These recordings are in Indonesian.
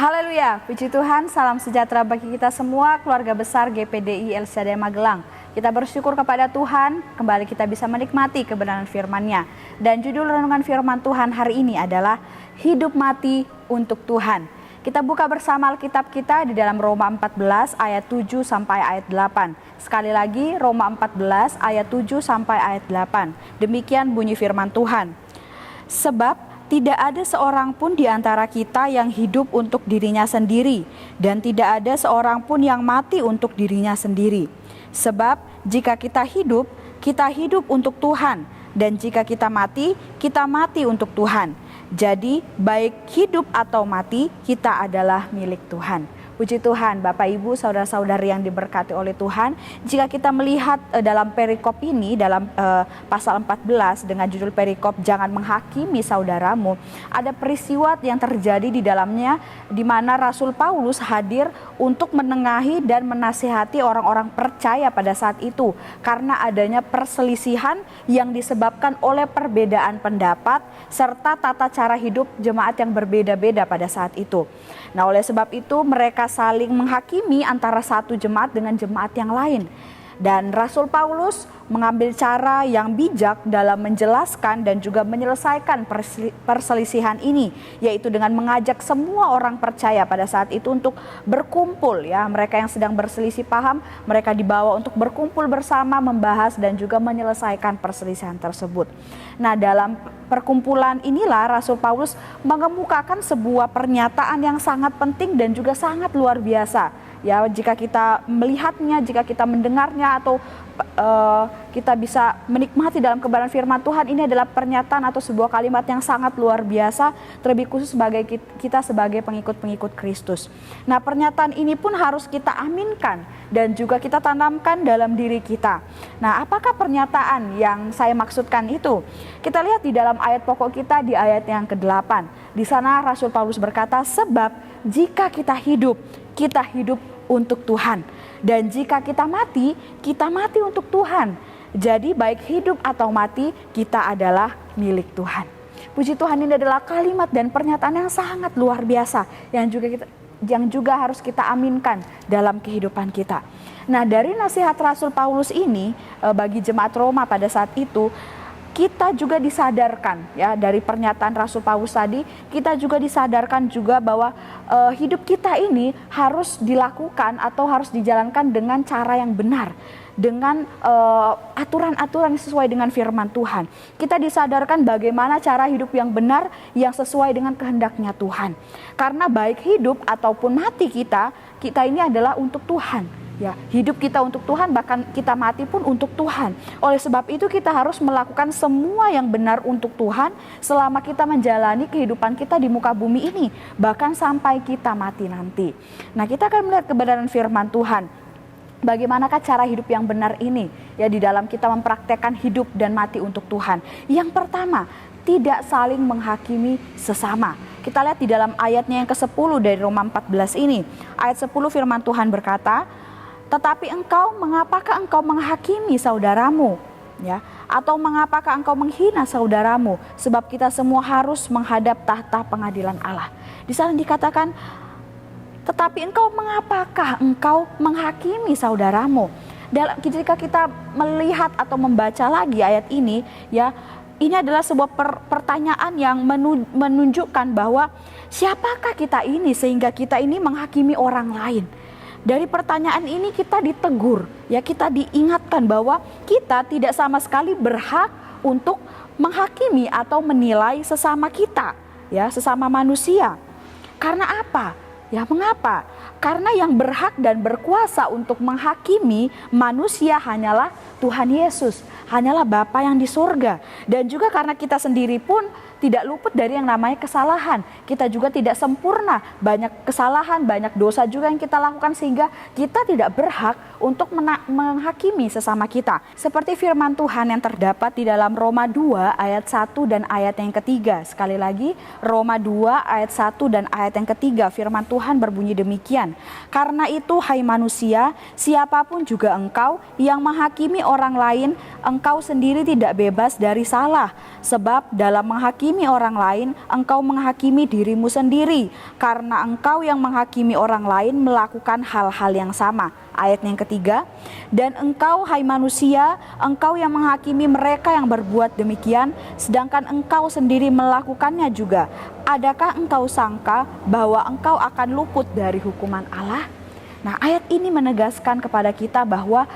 Haleluya, puji Tuhan, salam sejahtera bagi kita semua, keluarga besar GPDI El Shaddai Magelang. Kita bersyukur kepada Tuhan, kembali kita bisa menikmati kebenaran firman-Nya. Dan judul renungan firman Tuhan hari ini adalah Hidup Mati untuk Tuhan. Kita buka bersama Alkitab kita di dalam Roma 14 ayat 7 sampai ayat 8. Sekali lagi Roma 14 ayat 7 sampai ayat 8. Demikian bunyi firman Tuhan. Sebab tidak ada seorang pun di antara kita yang hidup untuk dirinya sendiri, dan tidak ada seorang pun yang mati untuk dirinya sendiri. Sebab jika kita hidup untuk Tuhan, dan jika kita mati untuk Tuhan. Jadi baik hidup atau mati, kita adalah milik Tuhan. Puji Tuhan, Bapak Ibu, saudara-saudari yang diberkati oleh Tuhan. Jika kita melihat dalam perikop ini, dalam pasal 14 dengan judul perikop Jangan Menghakimi Saudaramu, ada peristiwa yang terjadi di dalamnya di mana Rasul Paulus hadir untuk menengahi dan menasihati orang-orang percaya pada saat itu. Karena adanya perselisihan yang disebabkan oleh perbedaan pendapat serta tata cara hidup jemaat yang berbeda-beda pada saat itu. Nah, oleh sebab itu mereka saling menghakimi antara satu jemaat dengan jemaat yang lain. Dan Rasul Paulus mengambil cara yang bijak dalam menjelaskan dan juga menyelesaikan perselisihan ini, yaitu dengan mengajak semua orang percaya pada saat itu untuk berkumpul, ya. Mereka yang sedang berselisih paham, mereka dibawa untuk berkumpul bersama, membahas dan juga menyelesaikan perselisihan tersebut. Nah, dalam perkumpulan inilah Rasul Paulus mengemukakan sebuah pernyataan yang sangat penting dan juga sangat luar biasa. Ya, jika kita melihatnya, jika kita mendengarnya atau kita bisa menikmati dalam kebenaran firman Tuhan, ini adalah pernyataan atau sebuah kalimat yang sangat luar biasa, terlebih khusus sebagai kita sebagai pengikut-pengikut Kristus. Nah, pernyataan ini pun harus kita aminkan dan juga kita tanamkan dalam diri kita. Nah, apakah pernyataan yang saya maksudkan itu? Kita lihat di dalam ayat pokok kita di ayat yang ke-8. Di sana Rasul Paulus berkata, sebab jika kita hidup untuk Tuhan. Dan jika kita mati untuk Tuhan. Jadi baik hidup atau mati, kita adalah milik Tuhan. Puji Tuhan, ini adalah kalimat dan pernyataan yang sangat luar biasa yang juga harus kita aminkan dalam kehidupan kita. Nah, dari nasihat Rasul Paulus ini bagi jemaat Roma pada saat itu, kita juga disadarkan, ya, dari pernyataan Rasul Paulus tadi, kita juga disadarkan juga bahwa hidup kita ini harus dilakukan atau harus dijalankan dengan cara yang benar, dengan aturan-aturan yang sesuai dengan firman Tuhan. Kita disadarkan bagaimana cara hidup yang benar yang sesuai dengan kehendaknya Tuhan. Karena baik hidup ataupun mati kita ini adalah untuk Tuhan. Ya, hidup kita untuk Tuhan, bahkan kita mati pun untuk Tuhan. Oleh sebab itu kita harus melakukan semua yang benar untuk Tuhan selama kita menjalani kehidupan kita di muka bumi ini, bahkan sampai kita mati nanti. Nah, kita akan melihat kebenaran firman Tuhan. Bagaimanakah cara hidup yang benar ini? Ya, di dalam kita mempraktekkan hidup dan mati untuk Tuhan. Yang pertama, tidak saling menghakimi sesama. Kita lihat di dalam ayatnya yang ke-10 dari Roma 14 ini. Ayat 10 firman Tuhan berkata, tetapi mengapakah engkau menghakimi saudaramu? Ya, atau mengapakah engkau menghina saudaramu? Sebab kita semua harus menghadap tahta pengadilan Allah. Di sana dikatakan, tetapi mengapakah engkau menghakimi saudaramu? Jika kita melihat atau membaca lagi ayat ini, ya, ini adalah sebuah pertanyaan yang menunjukkan bahwa siapakah kita ini sehingga kita ini menghakimi orang lain. Dari pertanyaan ini kita ditegur, ya, kita diingatkan bahwa kita tidak sama sekali berhak untuk menghakimi atau menilai sesama kita, ya, sesama manusia. Karena apa? Ya, mengapa? Karena yang berhak dan berkuasa untuk menghakimi manusia hanyalah Tuhan Yesus, hanyalah Bapa yang di surga. Dan juga karena kita sendiri pun tidak luput dari yang namanya kesalahan. Kita juga tidak sempurna, banyak kesalahan, banyak dosa juga yang kita lakukan sehingga kita tidak berhak untuk menghakimi sesama kita. Seperti firman Tuhan yang terdapat di dalam Roma 2 ayat 1 dan ayat yang ketiga. Sekali lagi, Roma 2 ayat 1 dan ayat yang ketiga, firman Tuhan berbunyi demikian. Karena itu, hai manusia, siapapun juga engkau yang menghakimi orang lain, engkau sendiri tidak bebas dari salah. Sebab dalam menghakimi menghakimi orang lain, engkau menghakimi dirimu sendiri, karena engkau yang menghakimi orang lain melakukan hal-hal yang sama. Ayat yang ketiga, dan engkau hai manusia, engkau yang menghakimi mereka yang berbuat demikian, sedangkan engkau sendiri melakukannya juga. Adakah engkau sangka bahwa engkau akan luput dari hukuman Allah? Nah, ayat ini menegaskan kepada kita bahwa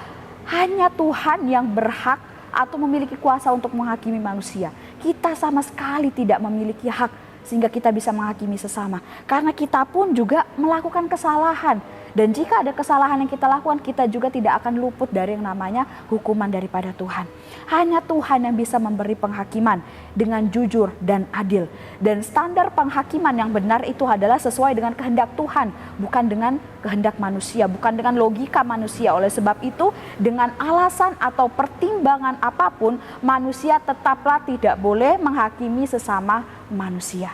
hanya Tuhan yang berhak atau memiliki kuasa untuk menghakimi manusia. Kita sama sekali tidak memiliki hak sehingga kita bisa menghakimi sesama. Karena kita pun juga melakukan kesalahan. Dan jika ada kesalahan yang kita lakukan, kita juga tidak akan luput dari yang namanya hukuman daripada Tuhan. Hanya Tuhan yang bisa memberi penghakiman dengan jujur dan adil. Dan standar penghakiman yang benar itu adalah sesuai dengan kehendak Tuhan, bukan dengan kehendak manusia, bukan dengan logika manusia. Oleh sebab itu, dengan alasan atau pertimbangan apapun, manusia tetaplah tidak boleh menghakimi sesama manusia.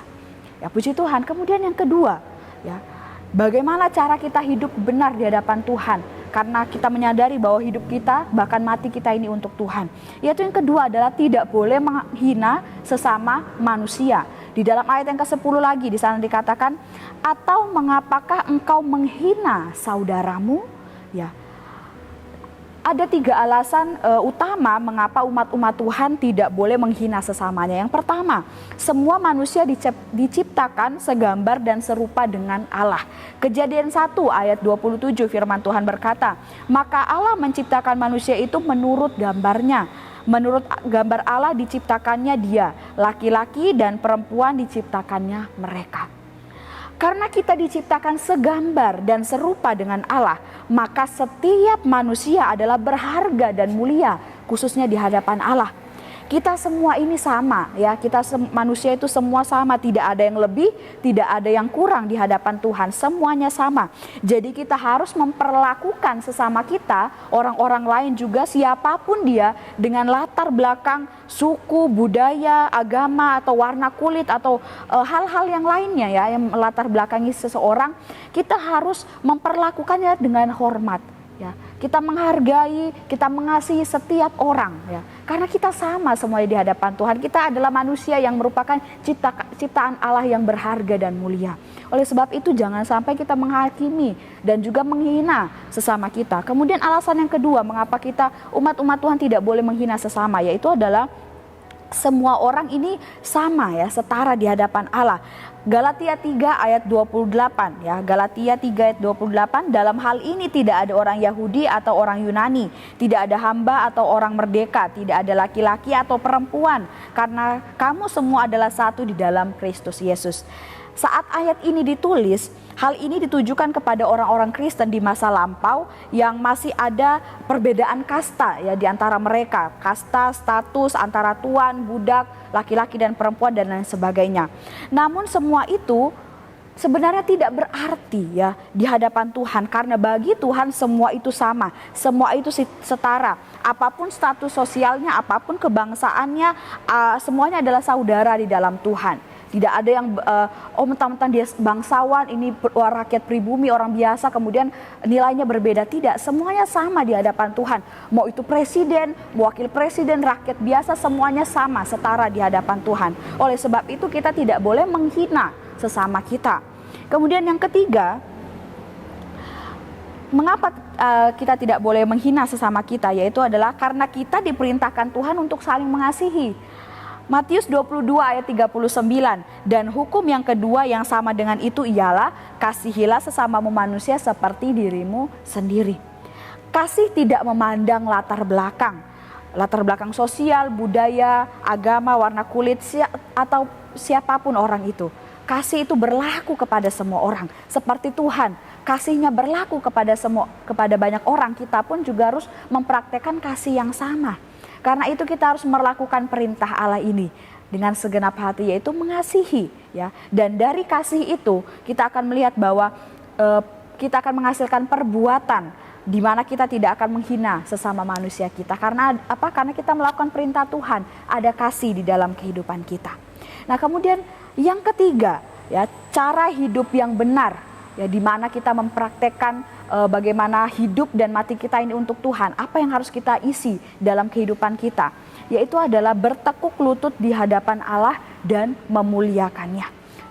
Ya, puji Tuhan. Kemudian yang kedua, ya, bagaimana cara kita hidup benar di hadapan Tuhan? Karena kita menyadari bahwa hidup kita, bahkan mati kita ini untuk Tuhan. Yaitu yang kedua adalah tidak boleh menghina sesama manusia. Di dalam ayat yang ke-10 lagi di sana dikatakan, atau mengapakah engkau menghina saudaramu? Ya. Ada 3 alasan utama mengapa umat-umat Tuhan tidak boleh menghina sesamanya. Yang pertama, semua manusia diciptakan segambar dan serupa dengan Allah. Kejadian 1 ayat 27 firman Tuhan berkata, maka Allah menciptakan manusia itu menurut gambarnya. Menurut gambar Allah diciptakannya dia, laki-laki dan perempuan diciptakannya mereka. Karena kita diciptakan segambar dan serupa dengan Allah, maka setiap manusia adalah berharga dan mulia, khususnya di hadapan Allah. Kita semua ini sama, ya. Manusia itu semua sama, tidak ada yang lebih, tidak ada yang kurang di hadapan Tuhan. Semuanya sama. Jadi kita harus memperlakukan sesama kita, orang-orang lain juga, siapapun dia, dengan latar belakang suku, budaya, agama, atau warna kulit, atau hal-hal yang lainnya, ya, yang latar belakangi seseorang. Kita harus memperlakukannya dengan hormat. Ya, kita menghargai, kita mengasihi setiap orang, ya, karena kita sama semuanya di hadapan Tuhan. Kita adalah manusia yang merupakan ciptaan Allah yang berharga dan mulia. Oleh sebab itu jangan sampai kita menghakimi dan juga menghina sesama kita. Kemudian alasan yang kedua mengapa kita umat-umat Tuhan tidak boleh menghina sesama, yaitu adalah semua orang ini sama, ya, setara di hadapan Allah. Galatia 3 ayat 28, ya, Galatia 3 ayat 28, dalam hal ini tidak ada orang Yahudi atau orang Yunani, tidak ada hamba atau orang merdeka, tidak ada laki-laki atau perempuan, karena kamu semua adalah satu di dalam Kristus Yesus. Saat ayat ini ditulis, hal ini ditujukan kepada orang-orang Kristen di masa lampau yang masih ada perbedaan kasta, ya, di antara mereka. Kasta, status antara tuan, budak, laki-laki dan perempuan dan lain sebagainya. Namun semua itu sebenarnya tidak berarti, ya, di hadapan Tuhan, karena bagi Tuhan semua itu sama, semua itu setara. Apapun status sosialnya, apapun kebangsaannya, semuanya adalah saudara di dalam Tuhan. Tidak ada yang mentang-mentang dia bangsawan, ini rakyat pribumi, orang biasa, kemudian nilainya berbeda. Tidak, semuanya sama di hadapan Tuhan. Mau itu presiden, wakil presiden, rakyat biasa, semuanya sama, setara di hadapan Tuhan. Oleh sebab itu kita tidak boleh menghina sesama kita. Kemudian yang ketiga, mengapa kita tidak boleh menghina sesama kita, yaitu adalah karena kita diperintahkan Tuhan untuk saling mengasihi. Matius 22 ayat 39, dan hukum yang kedua yang sama dengan itu ialah kasihilah sesamamu manusia seperti dirimu sendiri. Kasih tidak memandang latar belakang sosial, budaya, agama, warna kulit, atau siapapun orang itu. Kasih itu berlaku kepada semua orang, seperti Tuhan. Kasihnya berlaku kepada banyak orang, kita pun juga harus mempraktekkan kasih yang sama. Karena itu kita harus melakukan perintah Allah ini dengan segenap hati, yaitu mengasihi, ya. Dan dari kasih itu kita akan melihat bahwa kita akan menghasilkan perbuatan di mana kita tidak akan menghina sesama manusia kita. Karena apa? Karena kita melakukan perintah Tuhan, ada kasih di dalam kehidupan kita. Nah, kemudian yang ketiga, ya, cara hidup yang benar, ya, di mana kita mempraktekkan bagaimana hidup dan mati kita ini untuk Tuhan. Apa yang harus kita isi dalam kehidupan kita? yaitu adalah bertekuk lutut di hadapan Allah dan memuliakannya.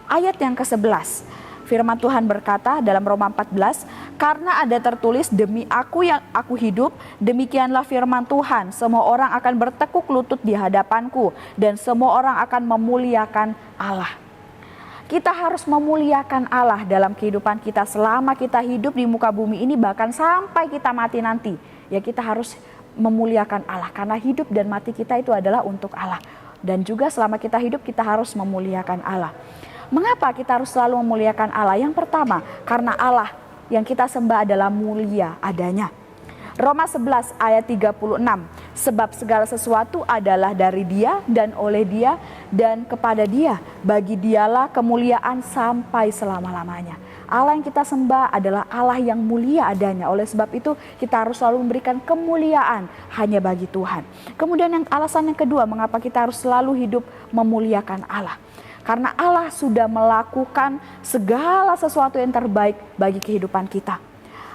Ayat yang ke-11, firman Tuhan berkata dalam Roma 14, karena ada tertulis, demi aku yang aku hidup, demikianlah firman Tuhan, semua orang akan bertekuk lutut di hadapanku dan semua orang akan memuliakan Allah. Kita harus memuliakan Allah dalam kehidupan kita selama kita hidup di muka bumi ini, bahkan sampai kita mati nanti. Ya, kita harus memuliakan Allah karena hidup dan mati kita itu adalah untuk Allah. Dan juga selama kita hidup kita harus memuliakan Allah. Mengapa kita harus selalu memuliakan Allah? Yang pertama, karena Allah yang kita sembah adalah mulia adanya. Roma 11 ayat 36, sebab segala sesuatu adalah dari Dia dan oleh Dia dan kepada Dia. Bagi Dialah kemuliaan sampai selama-lamanya. Allah yang kita sembah adalah Allah yang mulia adanya. Oleh sebab itu kita harus selalu memberikan kemuliaan hanya bagi Tuhan. Kemudian alasan yang kedua, mengapa kita harus selalu hidup memuliakan Allah? Karena Allah sudah melakukan segala sesuatu yang terbaik bagi kehidupan kita.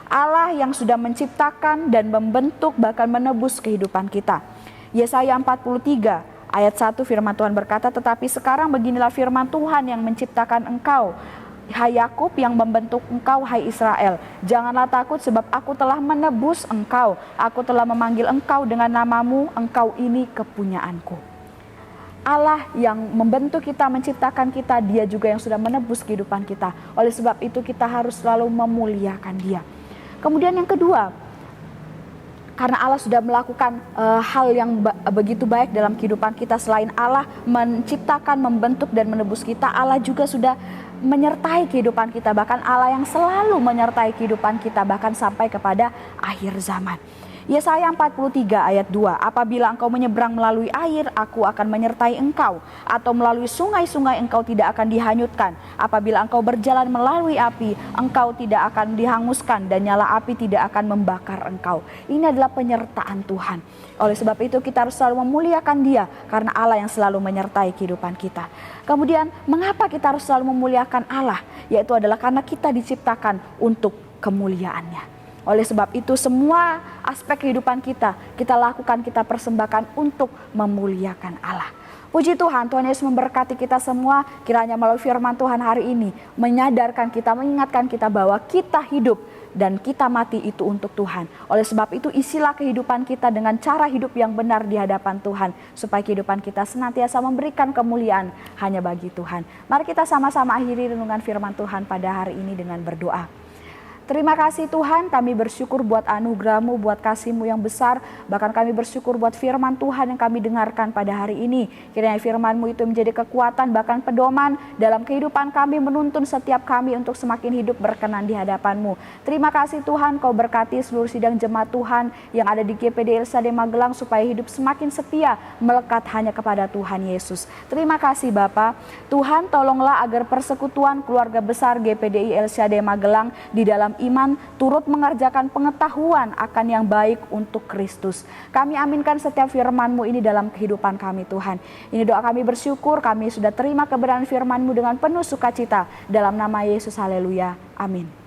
Allah yang sudah menciptakan dan membentuk bahkan menebus kehidupan kita. Yesaya 43 ayat 1 firman Tuhan berkata, tetapi sekarang beginilah firman Tuhan yang menciptakan engkau, hai Yakub, yang membentuk engkau, hai Israel. Janganlah takut, sebab aku telah menebus engkau. Aku telah memanggil engkau dengan namamu, engkau ini kepunyaanku. Allah yang membentuk kita, menciptakan kita, Dia juga yang sudah menebus kehidupan kita. Oleh sebab itu kita harus selalu memuliakan Dia. Kemudian yang kedua, karena Allah sudah melakukan hal yang begitu baik dalam kehidupan kita. Selain Allah menciptakan, membentuk dan menebus kita, Allah juga sudah menyertai kehidupan kita. Bahkan Allah yang selalu menyertai kehidupan kita bahkan sampai kepada akhir zaman. Yesaya 43 ayat 2, apabila engkau menyeberang melalui air, aku akan menyertai engkau. Atau melalui sungai-sungai, engkau tidak akan dihanyutkan. Apabila engkau berjalan melalui api, engkau tidak akan dihanguskan, dan nyala api tidak akan membakar engkau. Ini adalah penyertaan Tuhan. Oleh sebab itu kita harus selalu memuliakan Dia, karena Allah yang selalu menyertai kehidupan kita. Kemudian mengapa kita harus selalu memuliakan Allah? Yaitu adalah karena kita diciptakan untuk kemuliaannya. Oleh sebab itu semua aspek kehidupan kita lakukan, kita persembahkan untuk memuliakan Allah. Puji Tuhan, Tuhan Yesus memberkati kita semua. Kiranya melalui firman Tuhan hari ini menyadarkan kita, mengingatkan kita bahwa kita hidup dan kita mati itu untuk Tuhan. Oleh sebab itu isilah kehidupan kita dengan cara hidup yang benar di hadapan Tuhan, supaya kehidupan kita senantiasa memberikan kemuliaan hanya bagi Tuhan. Mari kita sama-sama akhiri renungan firman Tuhan pada hari ini dengan berdoa. Terima kasih Tuhan, kami bersyukur buat anugerah-Mu, buat kasih-Mu yang besar. Bahkan kami bersyukur buat firman Tuhan yang kami dengarkan pada hari ini. Kiranya firman-Mu itu menjadi kekuatan, bahkan pedoman dalam kehidupan kami, menuntun setiap kami untuk semakin hidup berkenan di hadapan-Mu. Terima kasih Tuhan, Kau berkati seluruh sidang jemaat Tuhan yang ada di GPD LSD Magelang, supaya hidup semakin setia, melekat hanya kepada Tuhan Yesus. Terima kasih Bapa. Tuhan, tolonglah agar persekutuan keluarga besar GPDI LSD Magelang di dalam iman turut mengerjakan pengetahuan akan yang baik untuk Kristus. Kami aminkan setiap firman-Mu ini dalam kehidupan kami Tuhan. Ini doa kami bersyukur, kami sudah terima kebenaran firman-Mu dengan penuh sukacita. Dalam nama Yesus, haleluya, amin.